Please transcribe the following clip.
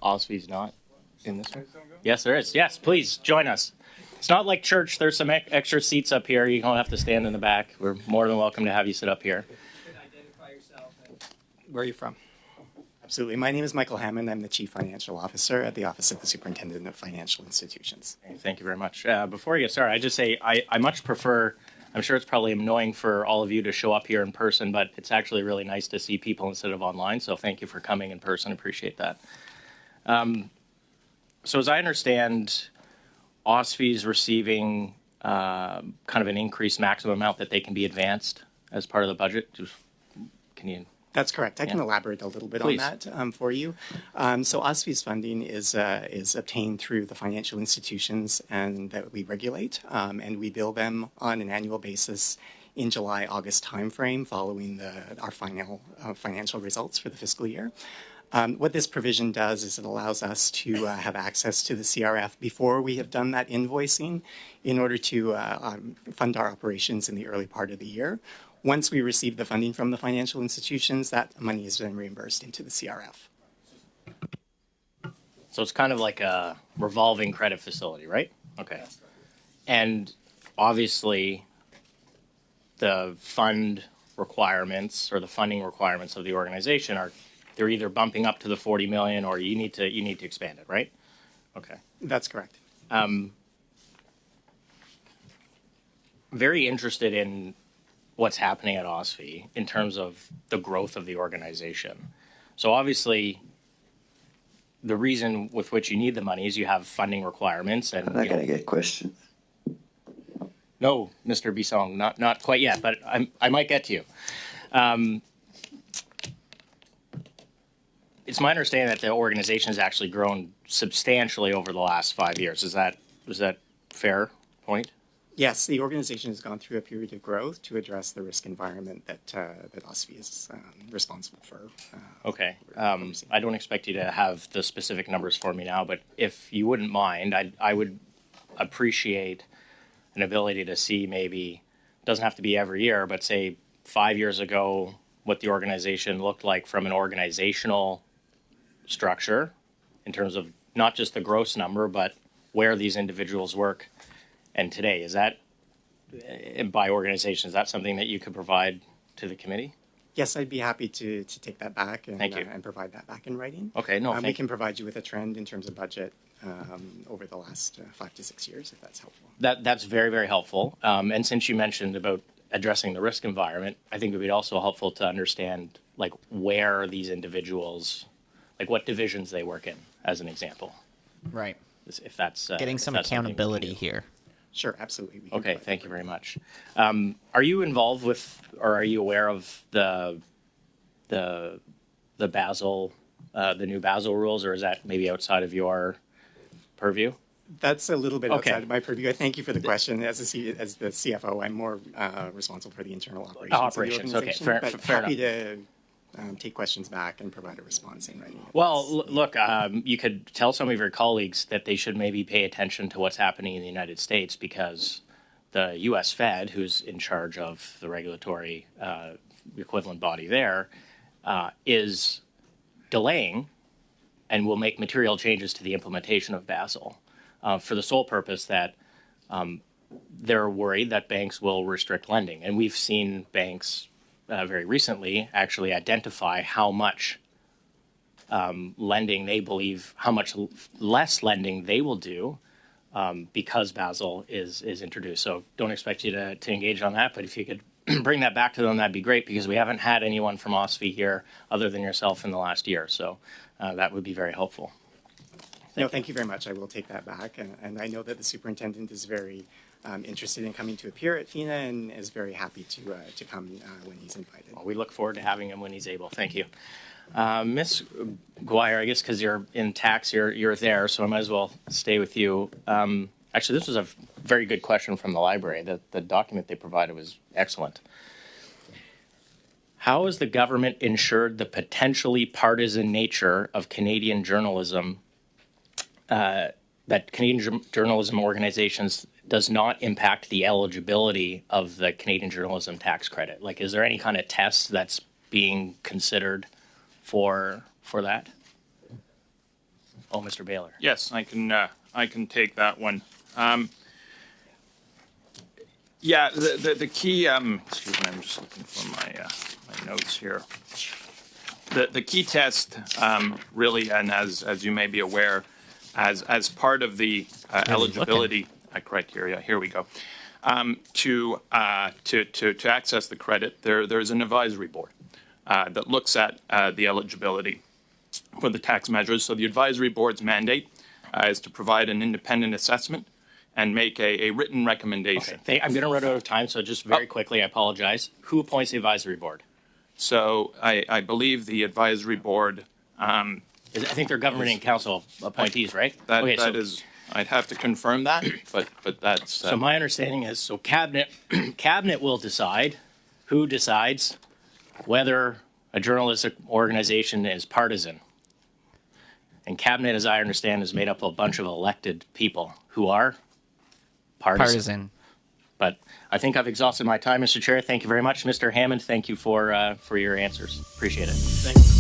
OSFI's not in this one? Yes, there is. Yes, please join us. It's not like church. There's some extra seats up here. You don't have to stand in the back. We're more than welcome to have you sit up here. Identify yourself. Where are you from? Absolutely. My name is Michael Hammond. I'm the Chief Financial Officer at the Office of the Superintendent of Financial Institutions. Thank you very much. Before you get started, I just say I much prefer, I'm sure it's probably annoying for all of you to show up here in person, but it's actually really nice to see people instead of online. So thank you for coming in person. Appreciate that. So as I understand, OSFI is receiving kind of an increased maximum amount that they can be advanced as part of the budget. Can you? That's correct. I can elaborate a little bit Please. on that for you. So OSFI's funding is obtained through the financial institutions and that we regulate, and we bill them on an annual basis in July-August timeframe following our final financial results for the fiscal year. What this provision does is it allows us to have access to the CRF before we have done that invoicing in order to fund our operations in the early part of the year. Once we receive the funding from the financial institutions, that money is then reimbursed into the CRF. So it's kind of like a revolving credit facility, right? Okay. And obviously, the fund requirements or the funding requirements of the organization they're either bumping up to the 40 million or you need to expand it, right? Okay. That's correct. Very interested in what's happening at OSFI in terms of the growth of the organization. So obviously, the reason with which you need the money is you have funding requirements. And I'm not going to get questions. No, Mr. Bisson, not quite yet, but I might get to you. It's my understanding that the organization has actually grown substantially over the last 5 years. Is that fair point? Yes, the organization has gone through a period of growth to address the risk environment that OSFI is responsible for. Okay. I don't expect you to have the specific numbers for me now, but if you wouldn't mind, I would appreciate an ability to see maybe, doesn't have to be every year, but say 5 years ago, what the organization looked like from an organizational structure in terms of not just the gross number, but where these individuals work. And today, is that, by organization, is that something that you could provide to the committee? Yes, I'd be happy to take that back and provide that back in writing. Okay, no, we can provide you with a trend in terms of budget over the last 5 to 6 years, if that's helpful. That's very, very helpful. And since you mentioned about addressing the risk environment, I think it would be also helpful to understand like where these individuals, like what divisions they work in, as an example. Right. If that's getting some accountability here. Sure, absolutely. Okay, thank you very much. Are you involved with, or are you aware of the Basel, the new Basel rules, or is that maybe outside of your purview? That's a little bit outside of my purview. Thank you for the question. As the CFO, I'm more responsible for the internal operations. Okay, fair happy enough. to take questions back and provide a response in writing. Well, look, you could tell some of your colleagues that they should maybe pay attention to what's happening in the United States because the U.S. Fed, who's in charge of the regulatory equivalent body there, is delaying and will make material changes to the implementation of Basel for the sole purpose that they're worried that banks will restrict lending. And we've seen banks very recently actually identify how much lending they believe, how much less lending they will do because Basel is introduced. So don't expect you to engage on that, but if you could bring that back to them, that'd be great because we haven't had anyone from OSFI here other than yourself in the last year. So that would be very helpful. Thank you very much. I will take that back. And I know that the superintendent is very interested in coming to appear at FINA and is very happy to come when he's invited. Well, we look forward to having him when he's able. Thank you. Ms. Guire, I guess because you're in tax, you're there, so I might as well stay with you. Actually, this was a very good question from the library. The document they provided was excellent. How has the government ensured the potentially partisan nature of Canadian journalism, that Canadian journalism organizations does not impact the eligibility of the Canadian journalism tax credit? Like, is there any kind of test that's being considered for that? Oh, Mr. Baylor. Yes, I can take that one. Yeah, the key. Excuse me, I'm just looking for my notes here. The key test, really, and as you may be aware, as part of the eligibility criteria. Here we go. To access the credit, there's an advisory board that looks at the eligibility for the tax measures. So the advisory board's mandate is to provide an independent assessment and make a written recommendation. Okay. I'm going to run out of time, so just very quickly, I apologize. Who appoints the advisory board? So I believe the advisory board. I think they're governing council appointees, right? That is. I'd have to confirm that, but that's. So my understanding is, cabinet will decide who decides whether a journalistic organization is partisan. And cabinet, as I understand, is made up of a bunch of elected people who are partisan. But I think I've exhausted my time, Mr. Chair. Thank you very much. Mr. Hammond, thank you for your answers. Appreciate it. Thanks.